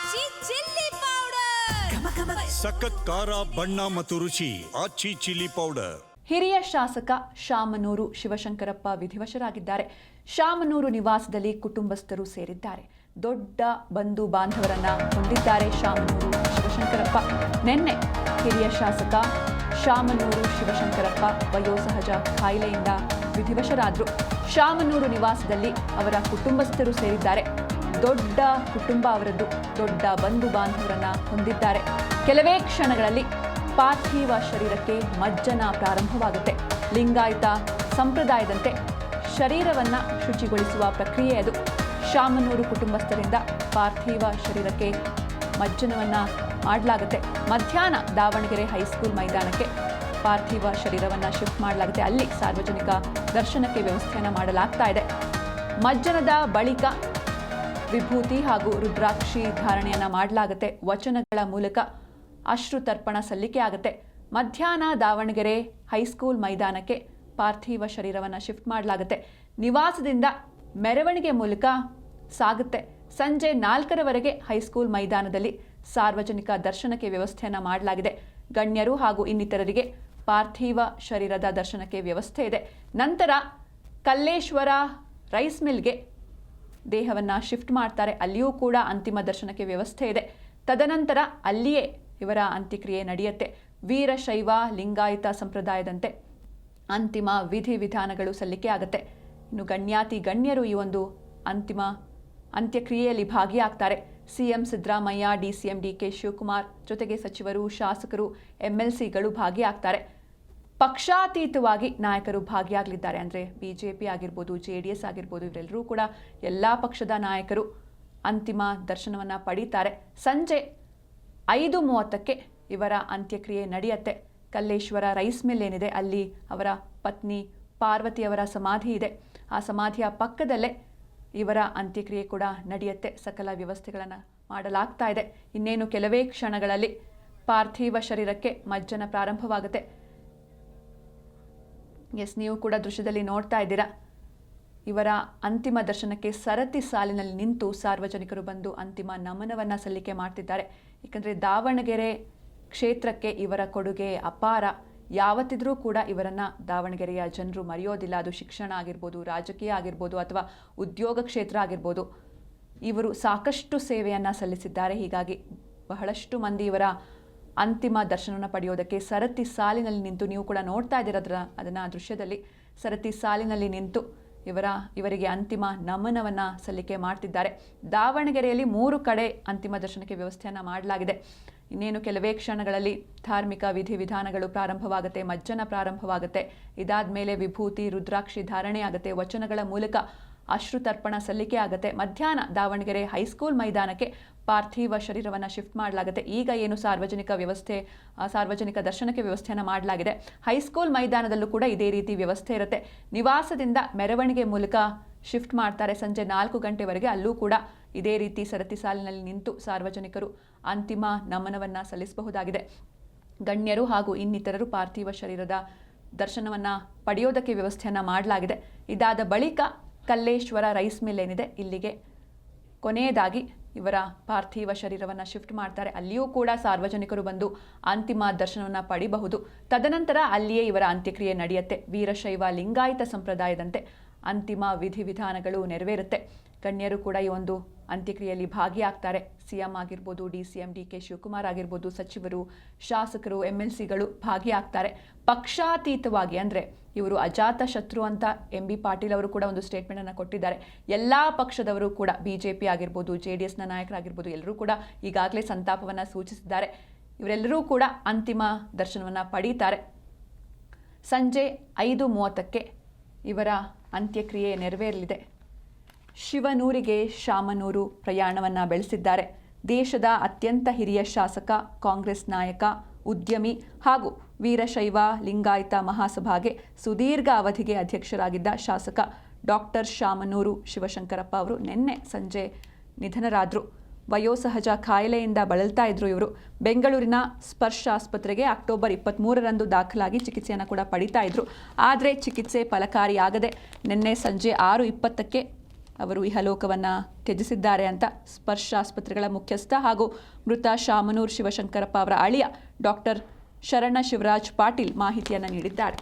ಆಚಿ chilli powder ಸಖತ್ ಖಾರ ಬಣ್ಣ ಮತ್ತು ರುಚಿ ಆಚಿ ಚಿಲ್ಲಿ ಪೌಡರ್. ಹಿರಿಯ ಶಾಸಕ ಶಾಮನೂರು ಶಿವಶಂಕರಪ್ಪ ವಿಧಿವಶರಾಗಿದ್ದಾರೆ. ಶಾಮನೂರು ನಿವಾಸದಲ್ಲಿ ಕುಟುಂಬಸ್ಥರು ಸೇರಿದ್ದಾರೆ. ದೊಡ್ಡ ಬಂಧು ಬಾಂಧವರನ್ನ ಹೊಂದಿದ್ದಾರೆ ಶಾಮನೂರು ಶಿವಶಂಕರಪ್ಪ. ನಿನ್ನೆ ಹಿರಿಯ ಶಾಸಕ ಶಾಮನೂರು ಶಿವಶಂಕರಪ್ಪ ವಯೋಸಹಜ ಕಾಯಿಲೆಯಿಂದ ವಿಧಿವಶರಾದರು. ಶಾಮನೂರು ನಿವಾಸದಲ್ಲಿ ಅವರ ಕುಟುಂಬಸ್ಥರು ಸೇರಿದ್ದಾರೆ. ದೊಡ್ಡ ಕುಟುಂಬ ಅವರದ್ದು, ದೊಡ್ಡ ಬಂಧು ಬಾಂಧವರನ್ನ ಹೊಂದಿದ್ದಾರೆ. ಕೆಲವೇ ಕ್ಷಣಗಳಲ್ಲಿ ಪಾರ್ಥಿವ ಶರೀರಕ್ಕೆ ಮಜ್ಜನ ಪ್ರಾರಂಭವಾಗುತ್ತೆ. ಲಿಂಗಾಯತ ಸಂಪ್ರದಾಯದಂತೆ ಶರೀರವನ್ನ ಶುಚಿಗೊಳಿಸುವ ಪ್ರಕ್ರಿಯೆ ಅದು. ಶಾಮನೂರು ಕುಟುಂಬಸ್ಥರಿಂದ ಪಾರ್ಥಿವ ಶರೀರಕ್ಕೆ ಮಜ್ಜನವನ್ನ ಮಾಡಲಾಗುತ್ತೆ. ಮಧ್ಯಾಹ್ನ ದಾವಣಗೆರೆ ಹೈಸ್ಕೂಲ್ ಮೈದಾನಕ್ಕೆ ಪಾರ್ಥಿವ ಶರೀರವನ್ನ ಶಿಫ್ಟ್ ಮಾಡಲಾಗುತ್ತೆ. ಅಲ್ಲಿ ಸಾರ್ವಜನಿಕ ದರ್ಶನಕ್ಕೆ ವ್ಯವಸ್ಥೆಯನ್ನು ಮಾಡಲಾಗ್ತಾ ಇದೆ. ಮಜ್ಜನದ ಬಳಿಕ ವಿಭೂತಿ ಹಾಗೂ ರುದ್ರಾಕ್ಷಿ ಧಾರಣೆಯನ್ನ ಮಾಡಲಾಗುತ್ತೆ. ವಚನಗಳ ಮೂಲಕ ಅಶ್ರು ತರ್ಪಣ ಸಲ್ಲಿಕೆ ಆಗುತ್ತೆ. ಮಧ್ಯಾಹ್ನ ದಾವಣಗೆರೆ ಹೈಸ್ಕೂಲ್ ಮೈದಾನಕ್ಕೆ ಪಾರ್ಥಿವ ಶರೀರವನ್ನು ಶಿಫ್ಟ್ ಮಾಡಲಾಗುತ್ತೆ. ನಿವಾಸದಿಂದ ಮೆರವಣಿಗೆ ಮೂಲಕ ಸಾಗುತ್ತೆ. ಸಂಜೆ 4ರವರೆಗೆ ಹೈಸ್ಕೂಲ್ ಮೈದಾನದಲ್ಲಿ ಸಾರ್ವಜನಿಕ ದರ್ಶನಕ್ಕೆ ವ್ಯವಸ್ಥೆಯನ್ನು ಮಾಡಲಾಗಿದೆ. ಗಣ್ಯರು ಹಾಗೂ ಇನ್ನಿತರರಿಗೆ ಪಾರ್ಥಿವ ಶರೀರದ ದರ್ಶನಕ್ಕೆ ವ್ಯವಸ್ಥೆ ಇದೆ. ನಂತರ ಕಲ್ಲೇಶ್ವರ ರೈಸ್ ಮಿಲ್ಗೆ ದೇಹವನ್ನು ಶಿಫ್ಟ್ ಮಾಡ್ತಾರೆ. ಅಲ್ಲಿಯೂ ಕೂಡ ಅಂತಿಮ ದರ್ಶನಕ್ಕೆ ವ್ಯವಸ್ಥೆ ಇದೆ. ತದನಂತರ ಅಲ್ಲಿಯೇ ಇವರ ಅಂತ್ಯಕ್ರಿಯೆ ನಡೆಯುತ್ತೆ. ವೀರಶೈವ ಲಿಂಗಾಯತ ಸಂಪ್ರದಾಯದಂತೆ ಅಂತಿಮ ವಿಧಿ ವಿಧಾನಗಳು ಸಲ್ಲಿಕೆ ಆಗುತ್ತೆ. ಇನ್ನು ಗಣ್ಯರು ಈ ಒಂದು ಅಂತಿಮ ಅಂತ್ಯಕ್ರಿಯೆಯಲ್ಲಿ ಭಾಗಿಯಾಗ್ತಾರೆ. CM Siddaramaiah, DCM DK Shivakumar ಜೊತೆಗೆ ಸಚಿವರು, ಶಾಸಕರು, ಎಂಎಲ್ಸಿಗಳು ಭಾಗಿಯಾಗ್ತಾರೆ. ಪಕ್ಷಾತೀತವಾಗಿ ನಾಯಕರು ಭಾಗಿಯಾಗಲಿದ್ದಾರೆ. ಅಂದರೆ ಬಿಜೆಪಿ ಆಗಿರ್ಬೋದು, JDS ಆಗಿರ್ಬೋದು, ಇವರೆಲ್ಲರೂ ಕೂಡ ಎಲ್ಲ ಪಕ್ಷದ ನಾಯಕರು ಅಂತಿಮ ದರ್ಶನವನ್ನು ಪಡೀತಾರೆ. ಸಂಜೆ 5:30ಕ್ಕೆ ಇವರ ಅಂತ್ಯಕ್ರಿಯೆ ನಡೆಯುತ್ತೆ. ಕಲ್ಲೇಶ್ವರ ರೈಸ್ ಮಿಲ್ ಏನಿದೆ ಅಲ್ಲಿ ಅವರ ಪತ್ನಿ ಪಾರ್ವತಿಯವರ ಸಮಾಧಿ ಇದೆ. ಆ ಸಮಾಧಿಯ ಪಕ್ಕದಲ್ಲೇ ಇವರ ಅಂತ್ಯಕ್ರಿಯೆ ಕೂಡ ನಡೆಯುತ್ತೆ. ಸಕಲ ವ್ಯವಸ್ಥೆಗಳನ್ನು ಮಾಡಲಾಗ್ತಾ ಇದೆ. ಇನ್ನೇನು ಕೆಲವೇ ಕ್ಷಣಗಳಲ್ಲಿ ಪಾರ್ಥಿವ ಶರೀರಕ್ಕೆ ಮಜ್ಜನ ಪ್ರಾರಂಭವಾಗುತ್ತೆ. ನೀವು ಕೂಡ ದೃಶ್ಯದಲ್ಲಿ ನೋಡ್ತಾ ಇದ್ದೀರಾ. ಇವರ ಅಂತಿಮ ದರ್ಶನಕ್ಕೆ ಸರತಿ ಸಾಲಿನಲ್ಲಿ ನಿಂತು ಸಾರ್ವಜನಿಕರು ಬಂದು ಅಂತಿಮ ನಮನವನ್ನು ಸಲ್ಲಿಕೆ ಮಾಡ್ತಿದ್ದಾರೆ. ಏಕೆಂದರೆ ದಾವಣಗೆರೆ ಕ್ಷೇತ್ರಕ್ಕೆ ಇವರ ಕೊಡುಗೆ ಅಪಾರ. ಯಾವತ್ತಿದ್ರೂ ಕೂಡ ಇವರನ್ನು ದಾವಣಗೆರೆಯ ಜನರು ಮರೆಯೋದಿಲ್ಲ. ಅದು ಶಿಕ್ಷಣ ಆಗಿರ್ಬೋದು, ರಾಜಕೀಯ ಆಗಿರ್ಬೋದು, ಅಥವಾ ಉದ್ಯೋಗ ಕ್ಷೇತ್ರ ಆಗಿರ್ಬೋದು. ಇವರು ಸಾಕಷ್ಟು ಸೇವೆಯನ್ನು ಸಲ್ಲಿಸಿದ್ದಾರೆ. ಹೀಗಾಗಿ ಬಹಳಷ್ಟು ಮಂದಿ ಇವರ ಅಂತಿಮ ದರ್ಶನವನ್ನು ಪಡೆಯೋದಕ್ಕೆ ಸರತಿ ಸಾಲಿನಲ್ಲಿ ನಿಂತು, ನೀವು ಕೂಡ ನೋಡ್ತಾ ಇದ್ದೀರ ಅದನ್ನು ದೃಶ್ಯದಲ್ಲಿ, ಸರತಿ ಸಾಲಿನಲ್ಲಿ ನಿಂತು ಇವರಿಗೆ ಅಂತಿಮ ನಮನವನ್ನು ಸಲ್ಲಿಕೆ ಮಾಡ್ತಿದ್ದಾರೆ. ದಾವಣಗೆರೆಯಲ್ಲಿ 3 ಕಡೆ ಅಂತಿಮ ದರ್ಶನಕ್ಕೆ ವ್ಯವಸ್ಥೆಯನ್ನು ಮಾಡಲಾಗಿದೆ. ಇನ್ನೇನು ಕೆಲವೇ ಕ್ಷಣಗಳಲ್ಲಿ ಧಾರ್ಮಿಕ ವಿಧಿವಿಧಾನಗಳು ಪ್ರಾರಂಭವಾಗುತ್ತೆ, ಮಜ್ಜನ ಪ್ರಾರಂಭವಾಗುತ್ತೆ. ಇದಾದ ಮೇಲೆ ವಿಭೂತಿ ರುದ್ರಾಕ್ಷಿ ಧಾರಣೆ ಆಗುತ್ತೆ. ವಚನಗಳ ಮೂಲಕ ಅಶ್ರು ತರ್ಪಣ ಸಲ್ಲಿಕೆ ಆಗುತ್ತೆ. ಮಧ್ಯಾಹ್ನ ದಾವಣಗೆರೆ ಹೈಸ್ಕೂಲ್ ಮೈದಾನಕ್ಕೆ ಪಾರ್ಥಿವ ಶರೀರವನ್ನು ಶಿಫ್ಟ್ ಮಾಡಲಾಗುತ್ತೆ. ಈಗ ಏನು ಸಾರ್ವಜನಿಕ ದರ್ಶನಕ್ಕೆ ವ್ಯವಸ್ಥೆಯನ್ನು ಮಾಡಲಾಗಿದೆ. ಹೈಸ್ಕೂಲ್ ಮೈದಾನದಲ್ಲೂ ಕೂಡ ಇದೇ ರೀತಿ ವ್ಯವಸ್ಥೆ ಇರುತ್ತೆ. ನಿವಾಸದಿಂದ ಮೆರವಣಿಗೆ ಮೂಲಕ ಶಿಫ್ಟ್ ಮಾಡ್ತಾರೆ. ಸಂಜೆ 4 ಗಂಟೆವರೆಗೆ ಅಲ್ಲೂ ಕೂಡ ಇದೇ ರೀತಿ ಸರತಿ ಸಾಲಿನಲ್ಲಿ ನಿಂತು ಸಾರ್ವಜನಿಕರು ಅಂತಿಮ ನಮನವನ್ನು ಸಲ್ಲಿಸಬಹುದಾಗಿದೆ. ಗಣ್ಯರು ಹಾಗೂ ಇನ್ನಿತರರು ಪಾರ್ಥಿವ ಶರೀರದ ದರ್ಶನವನ್ನು ಪಡೆಯೋದಕ್ಕೆ ವ್ಯವಸ್ಥೆಯನ್ನು ಮಾಡಲಾಗಿದೆ. ಇದಾದ ಬಳಿಕ ಕಲ್ಲೇಶ್ವರ ರೈಸ್ ಮಿಲ್ ಏನಿದೆ ಇಲ್ಲಿಗೆ ಕೊನೆಯದಾಗಿ ಇವರ ಪಾರ್ಥಿವ ಶರೀರವನ್ನು ಶಿಫ್ಟ್ ಮಾಡ್ತಾರೆ. ಅಲ್ಲಿಯೂ ಕೂಡ ಸಾರ್ವಜನಿಕರು ಬಂದು ಅಂತಿಮ ದರ್ಶನವನ್ನು ಪಡಿಬಹುದು. ತದನಂತರ ಅಲ್ಲಿಯೇ ಇವರ ಅಂತ್ಯಕ್ರಿಯೆ ನಡೆಯುತ್ತೆ. ವೀರಶೈವ ಲಿಂಗಾಯತ ಸಂಪ್ರದಾಯದಂತೆ ಅಂತಿಮ ವಿಧಿವಿಧಾನಗಳು ನೆರವೇರುತ್ತೆ. ಗಣ್ಯರು ಕೂಡ ಈ ಒಂದು ಅಂತ್ಯಕ್ರಿಯೆಯಲ್ಲಿ ಭಾಗಿಯಾಗ್ತಾರೆ. ಸಿಎಂ ಆಗಿರ್ಬೋದು, ಡಿಸಿಎಂ ಡಿಕೆ ಶಿವಕುಮಾರ್ ಆಗಿರ್ಬೋದು, ಸಚಿವರು, ಶಾಸಕರು, ಎಂಎಲ್ಸಿಗಳು ಭಾಗಿಯಾಗ್ತಾರೆ. ಪಕ್ಷಾತೀತವಾಗಿ, ಅಂದರೆ ಇವರು ಅಜಾತ ಶತ್ರು ಅಂತ MB ಪಾಟೀಲ್ ಅವರು ಕೂಡ ಒಂದು ಸ್ಟೇಟ್ಮೆಂಟನ್ನು ಕೊಟ್ಟಿದ್ದಾರೆ. ಎಲ್ಲ ಪಕ್ಷದವರು ಕೂಡ, BJP ಆಗಿರ್ಬೋದು, JDSನ ನಾಯಕರಾಗಿರ್ಬೋದು, ಎಲ್ಲರೂ ಕೂಡ ಈಗಾಗಲೇ ಸಂತಾಪವನ್ನು ಸೂಚಿಸಿದ್ದಾರೆ. ಇವರೆಲ್ಲರೂ ಕೂಡ ಅಂತಿಮ ದರ್ಶನವನ್ನು ಪಡೀತಾರೆ. ಸಂಜೆ 5:30ಕ್ಕೆ ಇವರ ಅಂತ್ಯಕ್ರಿಯೆ ನೆರವೇರಲಿದೆ. ಶಿವನೂರಿಗೆ ಶಾಮನೂರು ಪ್ರಯಾಣವನ್ನು ಬೆಳೆಸಿದ್ದಾರೆ. ದೇಶದ ಅತ್ಯಂತ ಹಿರಿಯ ಶಾಸಕ, ಕಾಂಗ್ರೆಸ್ ನಾಯಕ, ಉದ್ಯಮಿ ಹಾಗೂ ವೀರಶೈವ ಲಿಂಗಾಯತ ಮಹಾಸಭಾಗೆ ಸುದೀರ್ಘ ಅವಧಿಗೆ ಅಧ್ಯಕ್ಷರಾಗಿದ್ದ ಶಾಸಕ ಡಾಕ್ಟರ್ ಶಾಮನೂರು ಶಿವಶಂಕರಪ್ಪ ಅವರು ನಿನ್ನೆ ಸಂಜೆ ನಿಧನರಾದರು. ವಯೋಸಹಜ ಕಾಯಿಲೆಯಿಂದ ಬಳಲ್ತಾ ಇದ್ರು ಇವರು. ಬೆಂಗಳೂರಿನ ಸ್ಪರ್ಶ ಆಸ್ಪತ್ರೆಗೆ ಅಕ್ಟೋಬರ್ 23ರಂದು ದಾಖಲಾಗಿ ಚಿಕಿತ್ಸೆಯನ್ನು ಕೂಡ ಪಡಿತಾ ಇದ್ರು. ಆದರೆ ಚಿಕಿತ್ಸೆ ಫಲಕಾರಿಯಾಗದೆ ನಿನ್ನೆ ಸಂಜೆ 6:20ಕ್ಕೆ ಅವರು ಇಹಲೋಕವನ್ನು ತ್ಯಜಿಸಿದ್ದಾರೆ ಅಂತ ಸ್ಪರ್ಶ ಆಸ್ಪತ್ರೆಗಳ ಮುಖ್ಯಸ್ಥ ಹಾಗೂ ಮೃತ ಶಾಮನೂರು ಶಿವಶಂಕರಪ್ಪ ಅವರ ಅಳಿಯ ಡಾಕ್ಟರ್ ಶರಣ ಶಿವರಾಜ್ ಪಾಟೀಲ್ ಮಾಹಿತಿಯನ್ನು ನೀಡಿದ್ದಾರೆ.